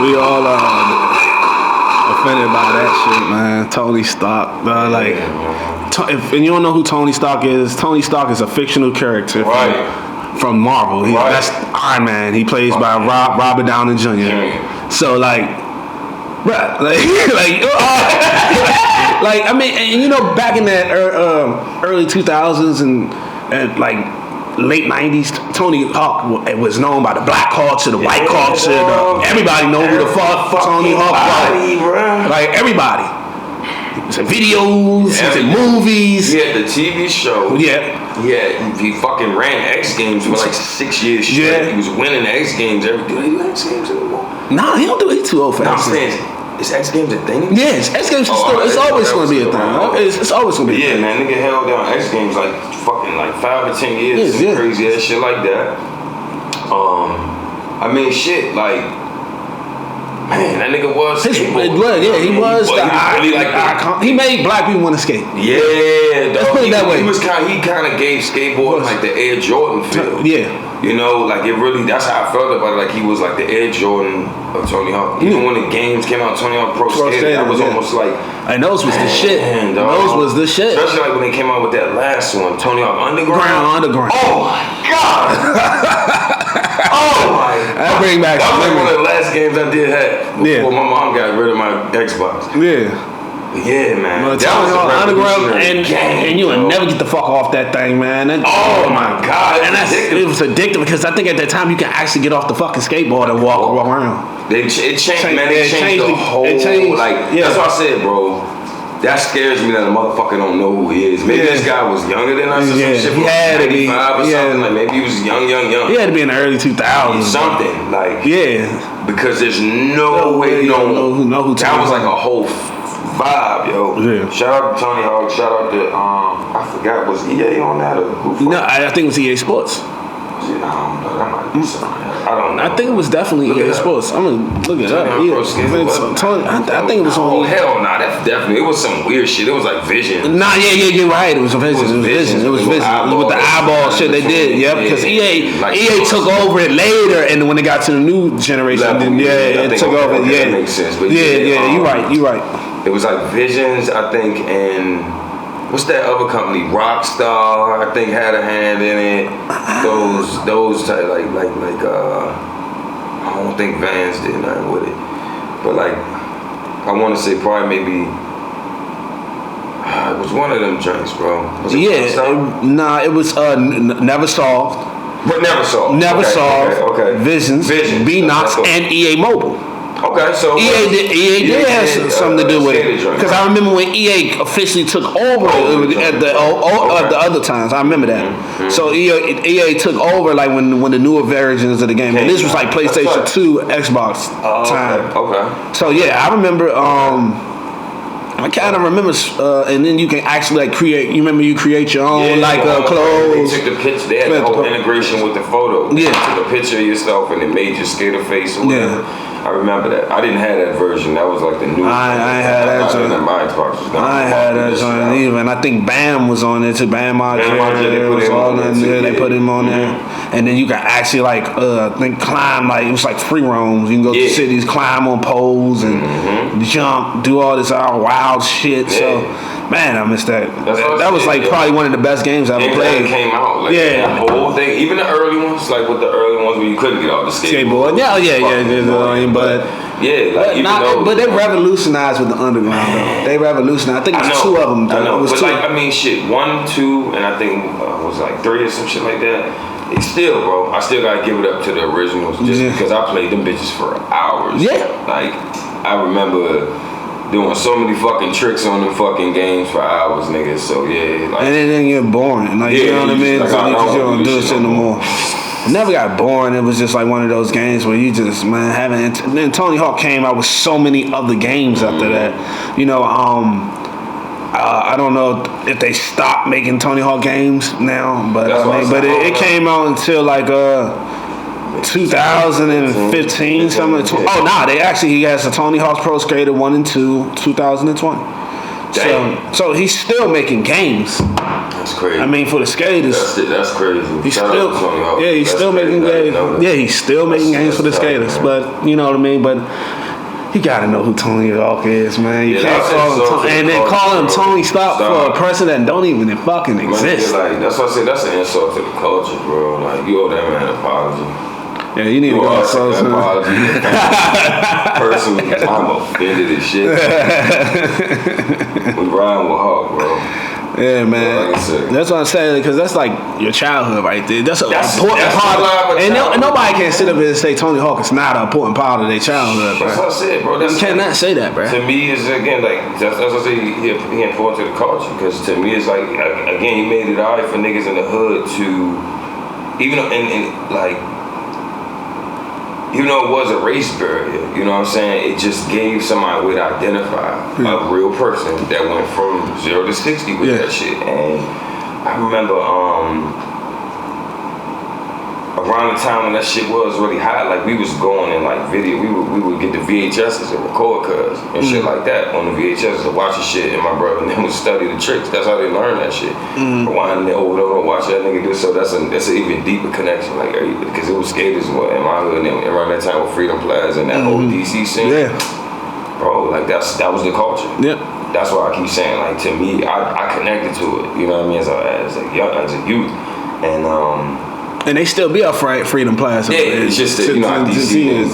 We all offended by that shit, man. Tony Stark, if you don't know who Tony Stark is a fictional character from Marvel. That's Iron Man. He plays by Robert Downey Jr. So like, bruh, I mean, and you know, back in that early 2000s and like late 90s, Tony Hawk was known by the black culture, the white culture. Everybody know who the fuck Tony Hawk was. Like everybody. He's in videos, he's in movies. He had the TV show. Yeah. He fucking ran X Games for like 6 years straight. Yeah. He was winning X Games every day. Do he do X Games anymore? Nah, he don't do it. He's too old for X Games. Is X Games a thing? Yes, X Games is still. It's always going to be a thing. It's always going to be. Yeah, man, nigga held down X Games like fucking like 5 or 10 years. Yeah. Crazy ass shit like that. I mean, shit like. Man, that nigga was skateboard. He was the icon. He made black people want to skate. Yeah, let's put it that way. He kind of gave skateboarding like the Air Jordan feel. Yeah. You know, like it really, that's how I felt about it. Like he was like the Air Jordan of Tony Hawk. Even when the games came out, Tony Hawk Pro Skater, that was almost like. And those was the shit. Those was the shit. Especially like when they came out with that last one, Tony Hawk Underground. Oh my God. Oh my God. That bring back. That was like one of the last games I did have before my mom got rid of my Xbox. Yeah, man. Well, that was Underground, and you would never get the fuck off that thing, man. Oh my God, and it was addictive because I think at that time you can actually get off the fucking skateboard and walk around. It changed, man. It changed the whole. That's what I said, bro. That scares me that a motherfucker don't know who he is. Maybe this guy was younger than us or some shit. He had to be. Or something. Like maybe he was young. He had to be in the early 2000s. Something like because there's no way you don't know who that was like a whole vibe, yo. Yeah. Shout out to Tony Hawk. Shout out to I forgot, was EA on that or who? No, I think it was EA Sports. I don't know. I think it was definitely EA Sports. I'm gonna look it up. I think it was on. Oh hell nah, that's definitely. It was some weird shit. It was like Vision. Nah, you're right. It was Vision. It was Vision. With the eyeball shit they did. Yep, because EA took over it later, and when it got to the new generation, then it took over. Yeah, that makes sense. But you're right. It was like Visions, I think, and. What's that other company? Rockstar, I think, had a hand in it. Those type, like I don't think Vans did nothing with it, but like I want to say probably maybe it was one of them joints, bro. Was it it was Never Solved. But Never Solved. Never Solved. Okay. Visions. B-Nox, and EA Mobile. Okay, so EA did have something to do with it because I remember when EA officially took over at the other times. I remember that. Mm-hmm. So EA took over like when the newer versions of the game. And this was like PlayStation 2, Xbox time. Okay. So yeah, I remember. I kind of remember, and then you can actually like create. You remember you create your own clothes. They took the picture. They had the whole integration with the photo. Yeah, you took a picture of yourself and it made your skater face or whatever. Yeah. I remember that. I didn't have that version. That was like the new. I had that joint. My Xbox was gone. I had that joint even. I think Bam was on it too. Bam Margera. They put him on there. And then you can actually climb it was like free roams. You can go to cities, climb on poles and jump, do all this wild shit. Yeah. So man, I missed that. That was like probably one of the best games I ever played. Came out that whole thing. Even the early ones, like with the early ones where you couldn't get off the skateboard. But they revolutionized with the underground though. They revolutionized. I think it was two of them. I know, but shit, 1, 2, and I think was like 3 or some shit like that. It's still, bro. I still gotta give it up to the originals just because I played them bitches for hours. Yeah. Like I remember doing so many fucking tricks on them fucking games for hours, niggas. So yeah, like, and then get boring. Like you know what I mean? Like, you don't do this anymore. It never got boring. It was just like one of those games where you just and then Tony Hawk came out with so many other games after that. You know, I don't know if they stopped making Tony Hawk games now, but it came out until like 2015 something. He has a Tony Hawk's Pro Skater 1 and 2 2020. So he's still making games. That's crazy. I mean, for the skaters, that's crazy. He's still, he's still making games. Yeah, he's still making games for the skaters. But you know what I mean. But you gotta know who Tony Hawk is, man. You can't call him Tony, and then call him Tony Stop for a person that don't even fucking exist. Like, that's what I say. That's an insult to the culture, bro. Like, you owe that man an apology. Yeah, you need to go so soon. Personally, I'm offended as shit. We riding with Hawk, bro. Yeah, man. That's what I'm saying, because that's like your childhood right there. That's an important part. And nobody can sit up here and say Tony Hawk is not an important part of their childhood, bro. That's what I said, bro. You cannot say that, bro. To me, is again like that's what I say. He important to the culture, because to me, it's like again, he made it alright for niggas in the hood to, even though even though it was a race barrier, you know what I'm saying? It just gave somebody a way to identify a real person that went from 0 to 60 with that shit. And I remember around the time when that shit was really hot, like we was going in like video, we would get the VHSs and record cuz and shit like that on the VHSs to watch the shit, and my brother and them would study the tricks. That's how they learned that shit. Rewinding it over and over, watch that nigga do. So that's an even deeper connection, like because it was skaters in my hood, and around that time with Freedom Plaza and that old DC scene. Yeah, bro, like that was the culture. Yep. That's why I keep saying, like, to me, I connected to it. You know what I mean? As a youth, and they still be up for Freedom Plaza. Yeah, it's just that, you know, DC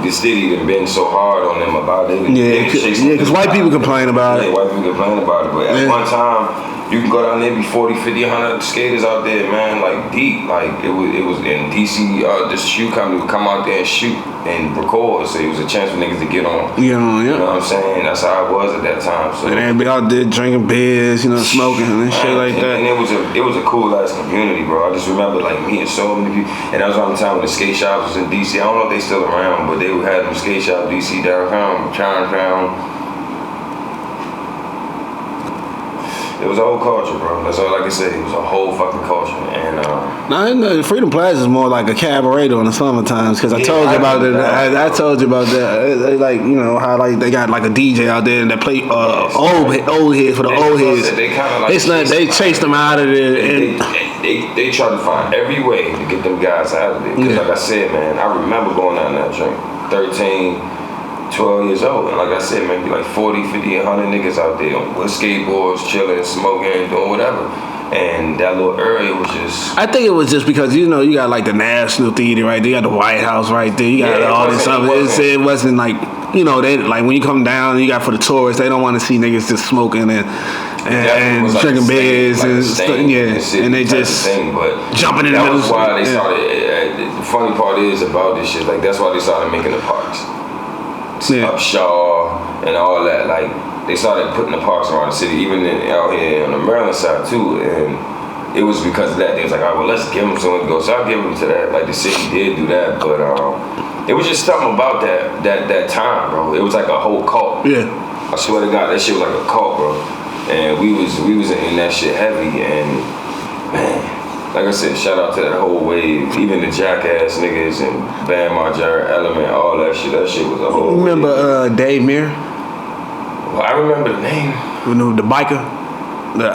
the city has been so hard on them about it. Yeah, because white people complain about it. Yeah, white people complain about it. But at one time, you can go down there, be 40, 50, 100 skaters out there, man, like deep. Like it was in DC, this shoe company would come out there and shoot and record. So it was a chance for niggas to get on. You know what I'm saying? That's how it was at that time. So, and they'd be out there drinking beers, you know, smoking and shit like that. And it was a cool ass community, bro. I just remember like meeting so many people. And that was around the time when the skate shops was in DC. I don't know if they still around, but they would have them skate shop DC downtown, Chinatown. It was a whole culture, bro. That's all I can say. It was a whole fucking culture. And Freedom Plaza is more like a cabaret in the summer times, because I told you about it. I told you about that. Like, you know how like they got like a DJ out there and they play old heads for the old heads. They kind of like they chased them out of there. They try to find every way to get them guys out of there. Because like I said, man, I remember going down that drink, 13. 12 years old, and like I said, maybe like 40, 50, 100 niggas out there with skateboards, chilling, smoking, doing whatever. And that little area was just... I think it was just because, you know, you got like the National Theater right there, you got the White House right there, you got all this stuff. It wasn't like, you know, they like when you come down, you got for the tourists, they don't want to see niggas just smoking and drinking beers and stuff. Yeah, and they just jumping in the middle. That's why they started... the funny part is about this shit, like that's why they started making the parks. Up Shaw and all that, like they started putting the parks around the city, even out here on the Maryland side too, and it was because of that. They was like, all right, well, let's give them something to go. So I'll give them to that. Like the city did do that, but it was just something about that time, bro. It was like a whole cult. Yeah, I swear to God, that shit was like a cult, bro. And we was in that shit heavy, and man. Like I said, shout out to that whole wave, even the Jackass niggas and Bam Margera, Element, all that shit. That shit was a whole wave. Remember Dave Muir? Well, I remember the name. The biker? The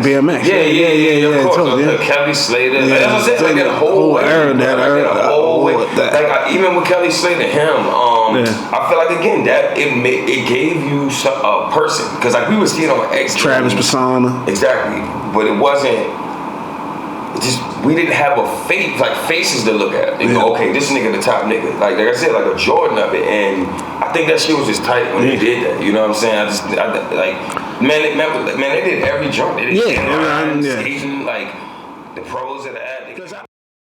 BMX. Yeah. Of course. Kelly Slater. Yeah, that's what I'm saying. Like that whole era. That whole wave. Like even with Kelly Slater, him, I feel like again that it gave you a person, because like we were seeing on X. Travis Persona. Exactly, but it wasn't. We didn't have faces to look at. They go, okay, this nigga the top nigga. Like I said, like a Jordan of it, and I think that shit was just tight when they did that. You know what I'm saying? Man, they did every jump. They did Asian, like the pros of the